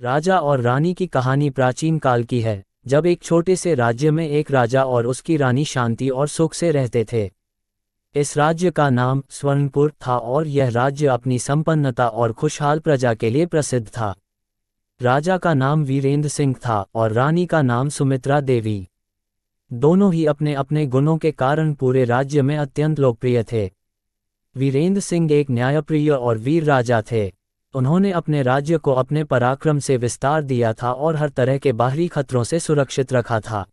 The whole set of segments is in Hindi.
राजा और रानी की कहानी प्राचीन काल की है, जब एक छोटे से राज्य में एक राजा और उसकी रानी शांति और सुख से रहते थे। इस राज्य का नाम स्वर्णपुर था और यह राज्य अपनी संपन्नता और खुशहाल प्रजा के लिए प्रसिद्ध था। राजा का नाम वीरेंद्र सिंह था और रानी का नाम सुमित्रा देवी। दोनों ही अपने अपने गुणों के कारण पूरे राज्य में अत्यंत लोकप्रिय थे। वीरेंद्र सिंह एक न्यायप्रिय और वीर राजा थे। उन्होंने अपने राज्य को अपने पराक्रम से विस्तार दिया था और हर तरह के बाहरी खतरों से सुरक्षित रखा था।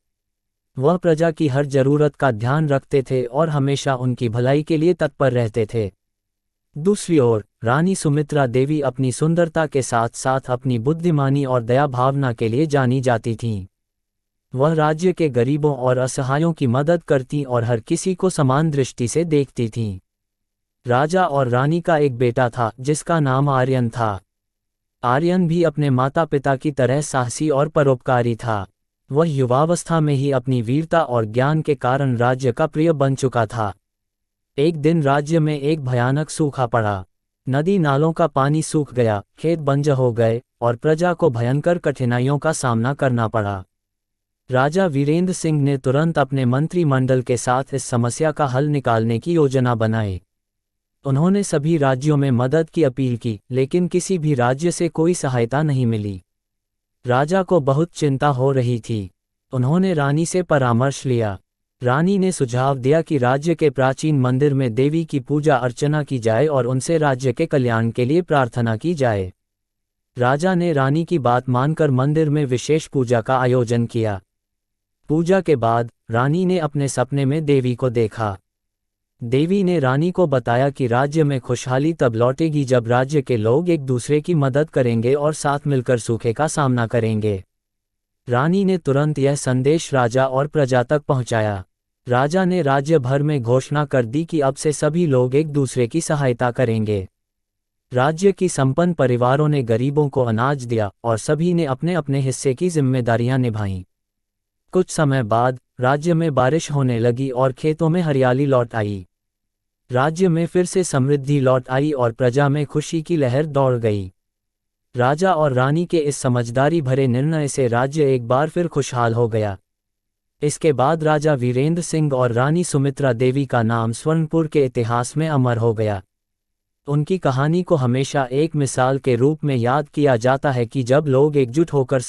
वह प्रजा की हर जरूरत का ध्यान रखते थे और हमेशा उनकी भलाई के लिए तत्पर रहते थे। दूसरी ओर रानी सुमित्रा देवी अपनी सुंदरता के साथ साथ अपनी बुद्धिमानी और दया भावना के लिए जानी जाती थीं। वह राज्य के गरीबों और असहायों की मदद करती और हर किसी को समान दृष्टि से देखती थीं। राजा और रानी का एक बेटा था जिसका नाम आर्यन था। आर्यन भी अपने माता पिता की तरह साहसी और परोपकारी था। वह युवावस्था में ही अपनी वीरता और ज्ञान के कारण राज्य का प्रिय बन चुका था। एक दिन राज्य में एक भयानक सूखा पड़ा। नदी नालों का पानी सूख गया, खेत बंजर हो गए और प्रजा को भयंकर कठिनाइयों का सामना करना पड़ा। राजा वीरेंद्र सिंह ने तुरंत अपने मंत्रिमंडल के साथ इस समस्या का हल निकालने की योजना बनाई। उन्होंने सभी राज्यों में मदद की अपील की, लेकिन किसी भी राज्य से कोई सहायता नहीं मिली। राजा को बहुत चिंता हो रही थी। उन्होंने रानी से परामर्श लिया। रानी ने सुझाव दिया कि राज्य के प्राचीन मंदिर में देवी की पूजा अर्चना की जाए और उनसे राज्य के कल्याण के लिए प्रार्थना की जाए। राजा ने रानी की बात मानकर मंदिर में विशेष पूजा का आयोजन किया। पूजा के बाद रानी ने अपने सपने में देवी को देखा। देवी ने रानी को बताया कि राज्य में खुशहाली तब लौटेगी जब राज्य के लोग एक दूसरे की मदद करेंगे और साथ मिलकर सूखे का सामना करेंगे। रानी ने तुरंत यह संदेश राजा और प्रजा तक पहुंचाया। राजा ने राज्य भर में घोषणा कर दी कि अब से सभी लोग एक दूसरे की सहायता करेंगे। राज्य की संपन्न परिवारों ने गरीबों को अनाज दिया और सभी ने अपने अपने हिस्से की जिम्मेदारियां निभाईं। कुछ समय बाद राज्य में बारिश होने लगी और खेतों में हरियाली लौट आई। राज्य में फिर से समृद्धि लौट आई और प्रजा में खुशी की लहर दौड़ गई। राजा और रानी के इस समझदारी भरे निर्णय से राज्य एक बार फिर खुशहाल हो गया। इसके बाद राजा वीरेंद्र सिंह और रानी सुमित्रा देवी का नाम स्वर्णपुर के इतिहास में अमर हो गया। उनकी कहानी को हमेशा एक मिसाल के रूप में याद किया जाता है कि जब लोग एकजुट होकर